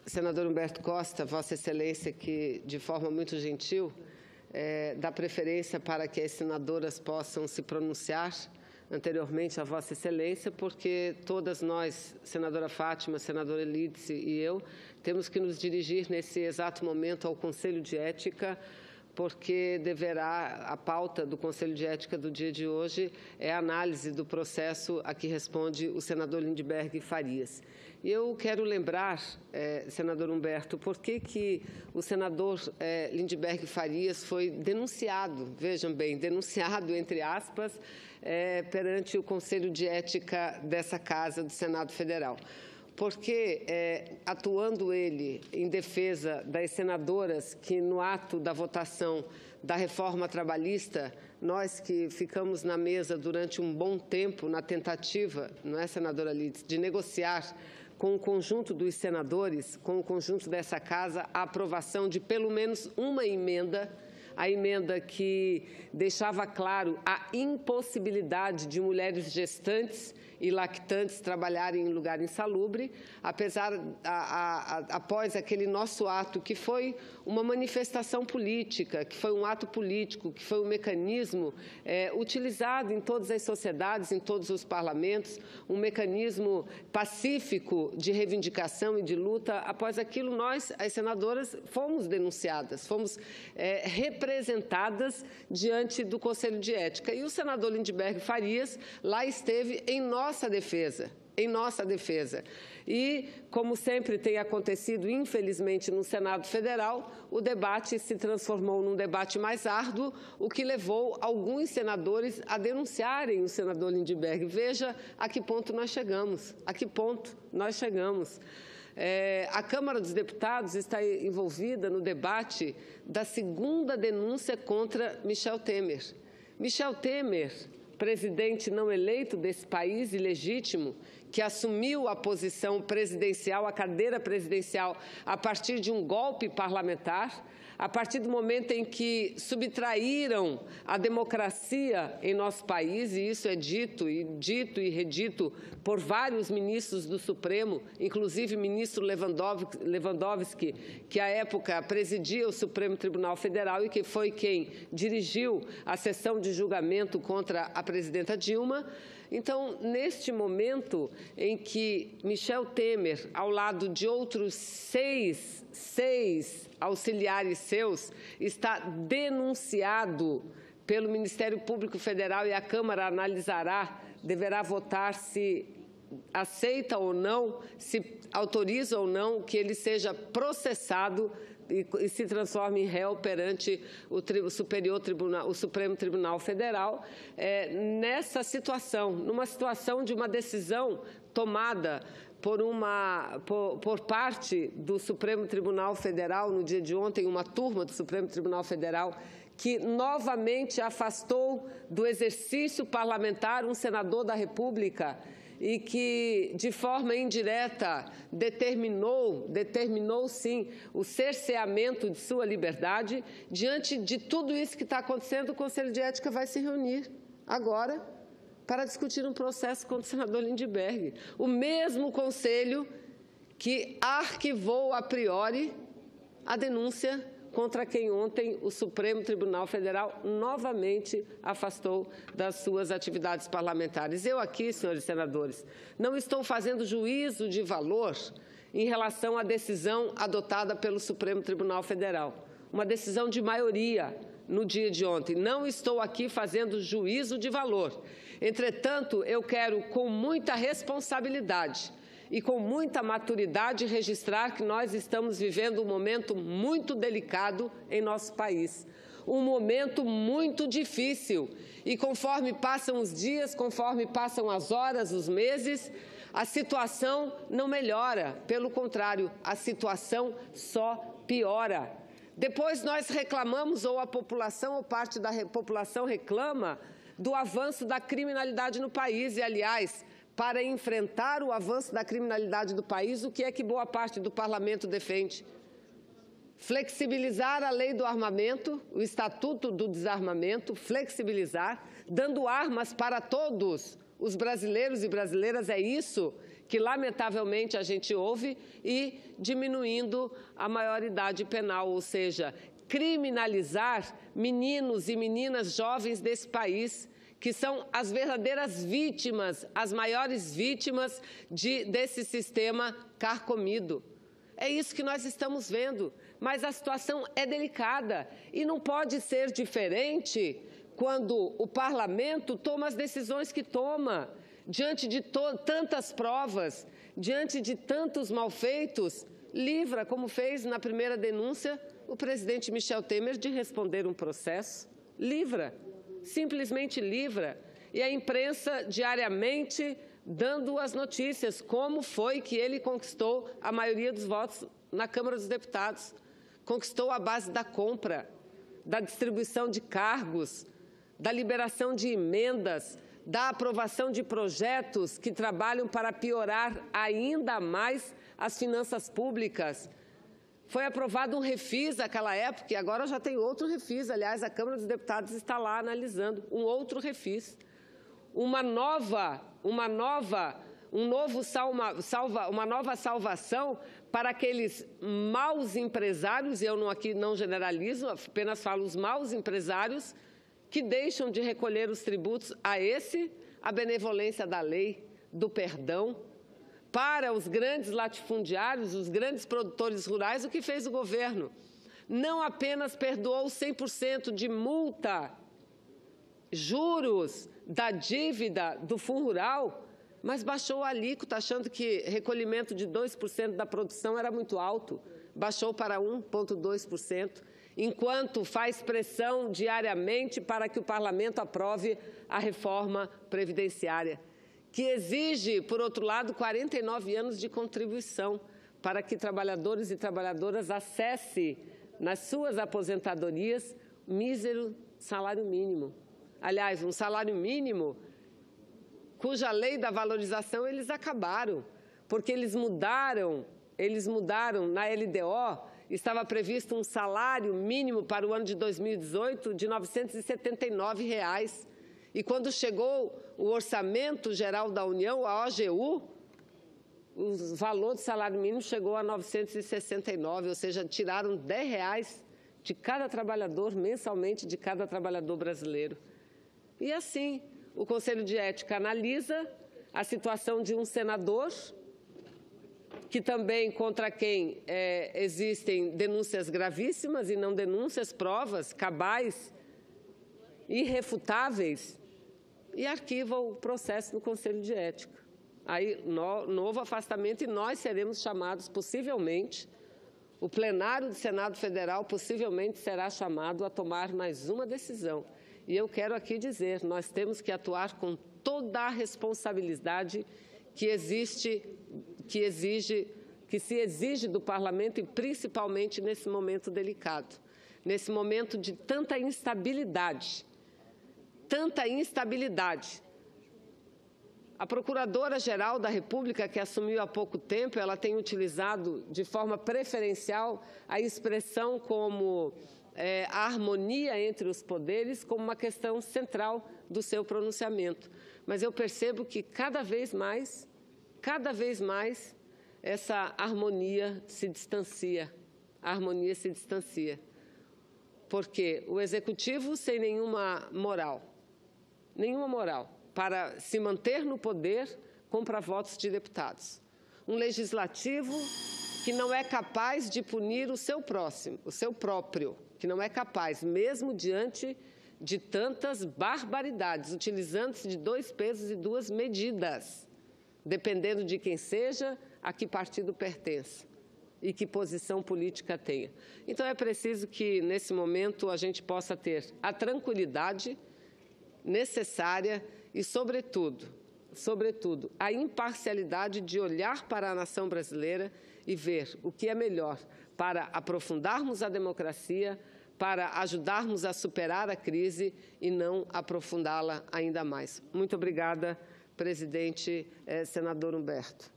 Senador Humberto Costa, Vossa Excelência, que de forma muito gentil dá preferência para que as senadoras possam se pronunciar anteriormente a Vossa Excelência, porque todas nós, senadora Fátima, senadora Lídice e eu, temos que nos dirigir nesse exato momento ao Conselho de Ética, porque a pauta do Conselho de Ética do dia de hoje é a análise do processo a que responde o senador Lindbergh Farias. E eu quero lembrar, senador Humberto, por que o senador Lindbergh Farias foi denunciado, vejam bem, denunciado, entre aspas, perante o Conselho de Ética dessa Casa do Senado Federal. Porque, atuando ele em defesa das senadoras que, no ato da votação da reforma trabalhista, nós que ficamos na mesa durante um bom tempo na tentativa, não é, senadora Lídice, de negociar com o conjunto dos senadores, com o conjunto dessa Casa, a aprovação de pelo menos uma emenda, a emenda que deixava claro a impossibilidade de mulheres gestantes e lactantes trabalharem em lugar insalubre, após aquele nosso ato, que foi uma manifestação política, que foi um ato político, que foi um mecanismo utilizado em todas as sociedades, em todos os parlamentos, um mecanismo pacífico de reivindicação e de luta. Após aquilo, nós, as senadoras, fomos denunciadas, fomos representadas diante do Conselho de Ética. E o senador Lindbergh Farias lá esteve em nossa defesa. E, como sempre tem acontecido, infelizmente, no Senado Federal, o debate se transformou num debate mais árduo, o que levou alguns senadores a denunciarem o senador Lindbergh. Veja a que ponto nós chegamos, A Câmara dos Deputados está envolvida no debate da segunda denúncia contra Michel Temer. Michel Temer, presidente não eleito desse país, ilegítimo, que assumiu a posição presidencial, a cadeira presidencial, a partir de um golpe parlamentar, a partir do momento em que subtraíram a democracia em nosso país, e isso é dito e redito por vários ministros do Supremo, inclusive o ministro Lewandowski, que à época presidia o Supremo Tribunal Federal e que foi quem dirigiu a sessão de julgamento contra a presidenta Dilma. Então, neste momento em que Michel Temer, ao lado de outros seis auxiliares seus, está denunciado pelo Ministério Público Federal e a Câmara analisará, deverá votar se aceita ou não, se autoriza ou não que ele seja processado e se transforme em réu perante o Supremo Tribunal Federal, nessa situação, numa situação de uma decisão tomada por parte do Supremo Tribunal Federal, no dia de ontem, uma turma do Supremo Tribunal Federal, que novamente afastou do exercício parlamentar um senador da República e que, de forma indireta, determinou sim o cerceamento de sua liberdade. Diante de tudo isso que está acontecendo, o Conselho de Ética vai se reunir agora para discutir um processo contra o senador Lindbergh. O mesmo conselho que arquivou a priori a denúncia contra quem ontem o Supremo Tribunal Federal novamente afastou das suas atividades parlamentares. Eu aqui, senhores senadores, não estou fazendo juízo de valor em relação à decisão adotada pelo Supremo Tribunal Federal, uma decisão de maioria no dia de ontem. Não estou aqui fazendo juízo de valor. Entretanto, eu quero, com muita responsabilidade e com muita maturidade, registrar que nós estamos vivendo um momento muito delicado em nosso país. Um momento muito difícil. E conforme passam os dias, conforme passam as horas, os meses, a situação não melhora. Pelo contrário, a situação só piora. Depois nós reclamamos, ou a população, ou parte da população reclama, do avanço da criminalidade no país. E, aliás, para enfrentar o avanço da criminalidade do país, o que é que boa parte do parlamento defende? Flexibilizar a lei do armamento, o Estatuto do Desarmamento, flexibilizar, dando armas para todos os brasileiros e brasileiras. É isso que lamentavelmente a gente ouve, e diminuindo a maioridade penal, ou seja, criminalizar meninos e meninas jovens desse país, que são as verdadeiras vítimas, as maiores vítimas desse sistema carcomido. É isso que nós estamos vendo, mas a situação é delicada e não pode ser diferente quando o parlamento toma as decisões que toma, diante de tantas provas, diante de tantos malfeitos, livra, como fez na primeira denúncia, o presidente Michel Temer de responder um processo, livra, simplesmente livra, e a imprensa diariamente dando as notícias, como foi que ele conquistou a maioria dos votos na Câmara dos Deputados, conquistou a base da compra, da distribuição de cargos, da liberação de emendas, da aprovação de projetos que trabalham para piorar ainda mais as finanças públicas. Foi aprovado um refis naquela época, e agora já tem outro refis. Aliás, a Câmara dos Deputados está lá analisando um outro refis. Uma nova salvação para aqueles maus empresários, e eu aqui não generalizo, apenas falo os maus empresários, que deixam de recolher os tributos a benevolência da lei, do perdão. Para os grandes latifundiários, os grandes produtores rurais, o que fez o governo? Não apenas perdoou 100% de multa, juros da dívida do Fundo Rural, mas baixou a alíquota, achando que recolhimento de 2% da produção era muito alto. Baixou para 1,2%, enquanto faz pressão diariamente para que o parlamento aprove a reforma previdenciária, que exige, por outro lado, 49 anos de contribuição para que trabalhadores e trabalhadoras acessem, nas suas aposentadorias, mísero salário mínimo. Aliás, um salário mínimo cuja lei da valorização eles acabaram, porque eles mudaram na LDO, estava previsto um salário mínimo para o ano de 2018 de R$ 979. E quando chegou o Orçamento Geral da União, a OGU, o valor do salário mínimo chegou a 969, ou seja, tiraram R$ 10 de cada trabalhador, mensalmente, de cada trabalhador brasileiro. E assim, o Conselho de Ética analisa a situação de um senador, que também contra quem existem denúncias gravíssimas e não denúncias, provas cabais, irrefutáveis, e arquiva o processo no Conselho de Ética. Aí, novo afastamento, e nós seremos chamados, possivelmente, o plenário do Senado Federal possivelmente será chamado a tomar mais uma decisão. E eu quero aqui dizer, nós temos que atuar com toda a responsabilidade que se exige do parlamento, e principalmente nesse momento delicado, nesse momento de tanta instabilidade. A Procuradora-Geral da República, que assumiu há pouco tempo, ela tem utilizado de forma preferencial a expressão como a harmonia entre os poderes como uma questão central do seu pronunciamento. Mas eu percebo que cada vez mais, essa harmonia se distancia. Porque o Executivo, sem nenhuma moral, para se manter no poder, compra votos de deputados. Um Legislativo que não é capaz de punir o seu próximo, o seu próprio, que não é capaz, mesmo diante de tantas barbaridades, utilizando-se de 2 pesos e 2 medidas, dependendo de quem seja, a que partido pertença e que posição política tenha. Então, é preciso que, nesse momento, a gente possa ter a tranquilidade necessária e, sobretudo, a imparcialidade de olhar para a nação brasileira e ver o que é melhor para aprofundarmos a democracia, para ajudarmos a superar a crise e não aprofundá-la ainda mais. Muito obrigada, presidente, senador Humberto.